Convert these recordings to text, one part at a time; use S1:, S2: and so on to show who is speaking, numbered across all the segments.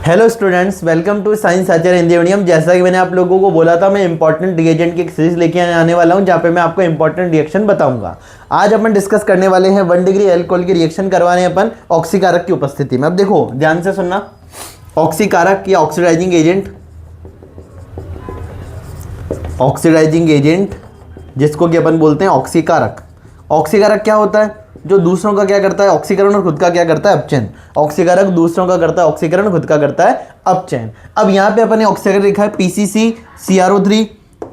S1: Hello students, welcome to science Acharya Hindi medium. जैसा कि मैंने आप लोगों को बोला था, मैं इंपॉर्टेंट रिएजेंट की एक सीरीज लेके आने वाला हूं, जहां पे मैं आपको इंपॉर्टेंट रिएक्शन बताऊंगा। आज अपन डिस्कस करने वाले हैं 1 डिग्री अल्कोहल की रिएक्शन करवाने अपन ऑक्सीकारक की उपस्थिति में। अब देखो ध्यान से सुनना, ऑक्सीकारक या ऑक्सीडाइजिंग एजेंट जिसको कि अपन बोलते हैं ऑक्सीकारक। ऑक्सीकारक क्या होता है? जो दूसरों का क्या करता है? ऑक्सीकरण, और खुद का क्या करता है? अपचयन। ऑक्सीकारक दूसरों का करता है ऑक्सीकरण, खुद का करता है अपचयन। अब यहाँ पे अपन ने ऑक्सीकारक लिखा है पीसीसी, CrO3,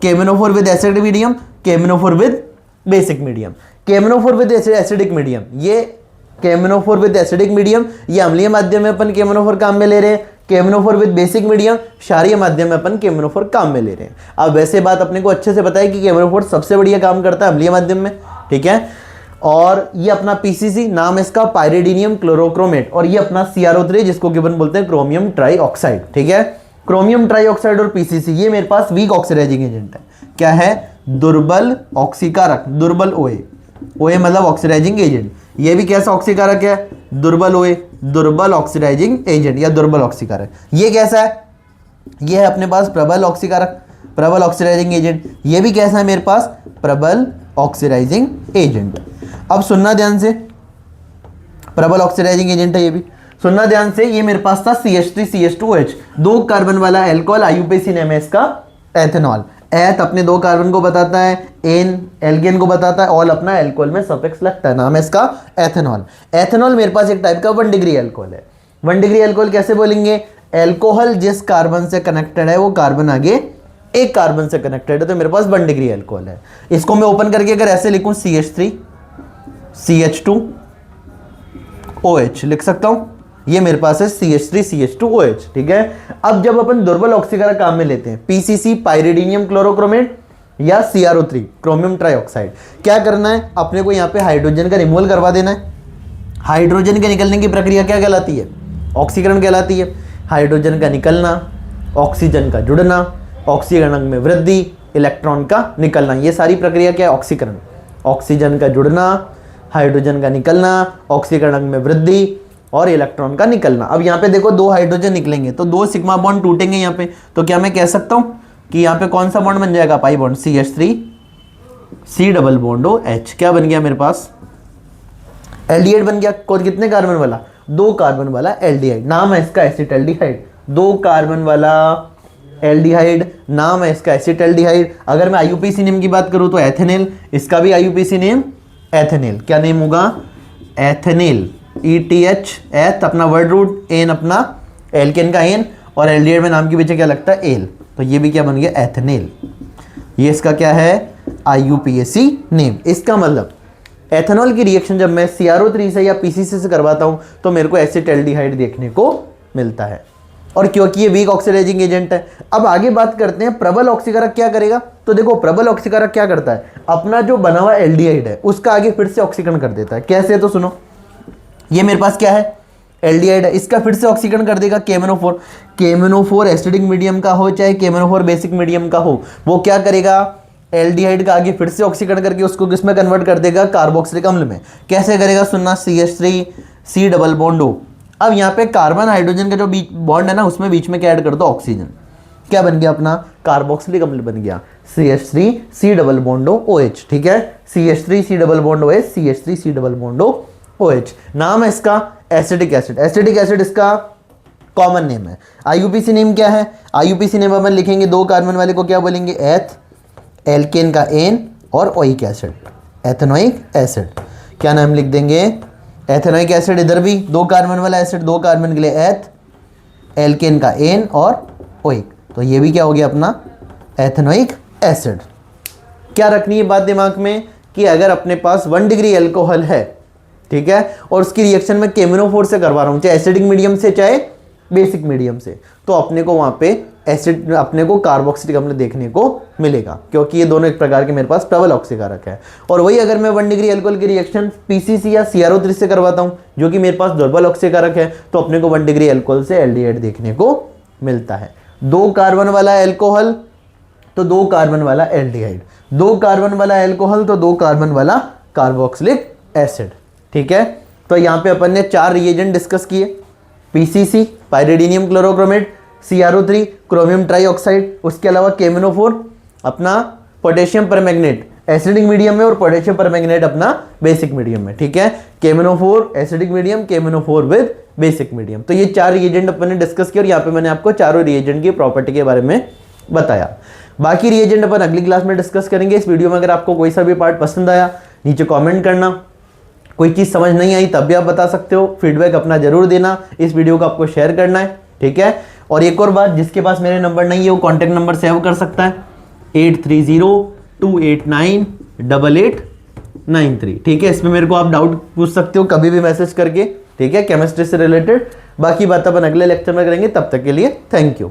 S1: केमिनोफोर विद एसिडिक मीडियम, केमिनोफोर विद बेसिक मीडियम। केमिनोफोर विद एसिडिक मीडियम, ये केमिनोफोर विद एसिडिक मीडियम, ये अम्लीय माध्यम में अपन केमिनोफोर काम में ले रहे हैं। केमिनोफोर विद बेसिक मीडियम, क्षारीय माध्यम में अपन केमिनोफोर काम में ले रहे हैं। अब वैसे बात अपने को अच्छे से पता है कि केमिनोफोर सबसे बढ़िया काम करता है अम्लीय माध्यम में, ठीक है। और ये अपना पीसीसी, नाम इसका पायरिडीनियम क्लोरोक्रोमेट, और ये अपना CrO3 जिसको कि अपन बोलते हैं क्रोमियम ट्राईऑक्साइड, ठीक है। क्रोमियम ट्राईऑक्साइड और पीसीसी ये मेरे पास वीक ऑक्सीडाइजिंग एजेंट है। क्या है? दुर्बल ऑक्सीकारक, दुर्बल ओए। ओए मतलब ऑक्सीडाइजिंग एजेंट। ये भी कैसा ऑक्सीकारक है? दुर्बल ओए, दुर्बल ऑक्सीडाइजिंग एजेंट या दुर्बल ऑक्सीकारक। ये कैसा है? ये है अपने पास प्रबल ऑक्सीकारक, प्रबल ऑक्सीडाइजिंग एजेंट। ये भी कैसा है मेरे पास? प्रबल ऑक्सीडाइजिंग एजेंट। अब सुनना ध्यान से, प्रबल ऑक्सीडाइजिंग एजेंट है ये भी, सुनना ध्यान से। ये मेरे पास था CH3CH2OH, 2 कार्बन वाला एल्कोहल, IUPAC नेम है इसका एथेनॉल। एथ अपने 2 कार्बन को बताता है, एन एल्केन को बताता है, ऑल अपना एल्कोहल में सफिक्स लगता है, नाम है इसका एथेनॉल। एथेनॉल मेरे पास एक टाइप का 1 डिग्री एल्कोहल है। 1 डिग्री एल्कोहल कैसे बोलेंगे? एल्कोहल जिस कार्बन से कनेक्टेड है वो कार्बन आगे एक कार्बन से कनेक्टेड है, तो मेरे पास 1 डिग्री एल्कोहल है। इसको मैं ओपन करके अगर ऐसे लिखूं CH3 CH2OH लिख सकता हूं। ये मेरे पास है CH3 CH2OH, ठीक है। अब जब अपन दुर्बल ऑक्सीकारक काम में लेते हैं, PCC पायरिडीनियम क्लोरोक्रोमेट या CrO3 क्रोमियम ट्राईऑक्साइड, क्या करना है अपने को? यहाँ पे हाइड्रोजन का रिमूवल करवा देना है। हाइड्रोजन के निकलने की प्रक्रिया क्या कहलाती है? ऑक्सीकरण कहलाती है। हाइड्रोजन का निकलना, ऑक्सीजन का जुड़ना, ऑक्सीकरण अंग में वृद्धि, इलेक्ट्रॉन का निकलना, ये सारी प्रक्रिया क्या है? ऑक्सीकरण। ऑक्सीजन का जुड़ना, हाइड्रोजन का निकलना, ऑक्सीकरण अंग में वृद्धि और इलेक्ट्रॉन का निकलना। अब यहाँ पे देखो 2 हाइड्रोजन निकलेंगे तो 2 सिग्मा बॉन्ड टूटेंगे यहाँ पे, तो क्या मैं कह सकता हूँ कि यहाँ पे कौन सा बॉन्ड बन जाएगा? Pi bond, CH3 C double bond OH। क्या बन गया मेरे पास? एल्डिहाइड बन गया। कितने कार्बन वाला? 2 कार्बन वाला एल्डिहाइड, नाम है इसका एसिटाल्डिहाइड। 2 कार्बन वाला एल्डिहाइड, नाम है इसका एसिटाल्डिहाइड। अगर मैं IUPAC नेम की बात करूं तो एथेनेल, इसका भी IUPAC नेम एथेनेल। क्या नेम होगा? एथेनेल। ETH, एथ अपना वर्ड रूट, एन अपना एल्केन का एन, और एल्डिहाइड में नाम के पीछे क्या लगता है? एल, तो ये भी क्या बन गया? एथेनेल। ये इसका क्या है? IUPAC name. इसका मतलब एथेनॉल की रिएक्शन जब मैं CrO3 से या PCC से करवाता हूं तो मेरे को एसिटाल्डिहाइड देखने को मिलता है, और क्योंकि ये वीक ऑक्सीडाइजिंग एजेंट है। अब आगे बात करते हैं प्रबल ऑक्सीकारक क्या करेगा। तो देखो प्रबल ऑक्सीकारक क्या करता है? अपना जो बना हुआ एल्डिहाइड है उसका आगे फिर से ऑक्सीकरण कर देता है। कैसे? तो सुनो, ये मेरे पास क्या है? एल्डिहाइड है, इसका फिर से ऑक्सीकरण कर देगा केमिनोफोर। केमिनोफोर एसिडिक मीडियम का हो चाहे केमिनोफोर बेसिक मीडियम का हो, वो क्या करेगा? एल्डिहाइड का आगे फिर से ऑक्सीकरण करके उसको किसमें कन्वर्ट कर देगा? कार्बोक्सिलिक अम्ल में। कैसे करेगा? सुनना, CH3 C double bond O। अब यहाँ पे कार्बन हाइड्रोजन का जो बीच बॉन्ड है ना, उसमें बीच में क्या ऐड कर दो? ऑक्सीजन। क्या बन गया अपना? कार्बोक्सिलिक अम्ल बन गया, CH3 C double bond OH, ठीक है। CH3 C double bond OH, CH3 C double bond OH। नाम है इसका एसिटिक एसिड। एसिटिक एसिड इसका कॉमन नेम है। IUPAC नेम क्या है? IUPAC नेम अपन लिखेंगे 2 कार्बन वाले को क्या बोलेंगे? एथ, एल्केन का एन और ओइक एसिड, एथेनोइक एसिड। क्या नाम लिख देंगे? Ethanoic acid. इधर भी 2 कार्बन वाला एसिड, 2 कार्बन के लिए एथ, एल्केन का एन और ओइक, तो ये भी क्या हो गया अपना? Ethanoic acid. क्या रखनी है बात दिमाग में कि अगर अपने पास 1 डिग्री एल्कोहल है, ठीक है, और उसकी रिएक्शन में केमिनोफोर से करवा रहा हूं, चाहे एसिडिक मीडियम से चाहे बेसिक मीडियम से, तो अपने को वहां पे एसिड, अपने को कार्बोक्सिलिक अम्ल देखने को मिलेगा, क्योंकि ये दोनों एक प्रकार के मेरे पास प्रबल ऑक्सीकारक है। और वही अगर मैं 1 डिग्री एल्कोहल की रिएक्शन PCC या CrO3 से करवाता हूं, जो कि मेरे पास दुर्बल ऑक्सीकारक है, तो अपने को 1 डिग्री एल्कोहल से एल्डिहाइड देखने को मिलता है। 2 कार्बन वाला एल्कोहल तो 2 कार्बन वाला एल्डिहाइड, 2 कार्बन वाला एल्कोहल तो 2 कार्बन वाला कार्बोक्सिलिक एसिड, ठीक है। तो यहाँ पे अपन ने 4 रिएजेंट डिस्कस किए, PCC pyridinium chlorochromate, CrO3 chromium trioxide, उसके अलावा केमिनोफोर अपना पोटेशियम परमैंगनेट एसिडिक मीडियम में और पोटेशियम परमैंगनेट अपना बेसिक मीडियम में, ठीक है। केमिनोफोर एसिडिक मीडियम, केमिनोफोर विद बेसिक मीडियम। तो ये 4 रिएजेंट अपन ने डिस्कस किया और यहाँ पे मैंने आपको चारों रिएजेंट की प्रॉपर्टी के बारे में बताया। बाकी रिएजेंट अपन अगली क्लास में डिस्कस करेंगे। इस वीडियो में अगर आपको कोई सा भी पार्ट पसंद आया नीचे कमेंट करना, कोई चीज़ समझ नहीं आई तब भी आप बता सकते हो, फीडबैक अपना जरूर देना, इस वीडियो को आपको शेयर करना है, ठीक है। और एक और बात, जिसके पास मेरे नंबर नहीं है वो कॉन्टैक्ट नंबर सेव कर सकता है 8302898893, ठीक है। इसमें मेरे को आप डाउट पूछ सकते हो कभी भी मैसेज करके, ठीक है, केमिस्ट्री से रिलेटेड। बाकी बात अपन अगले लेक्चर में करेंगे, तब तक के लिए थैंक यू।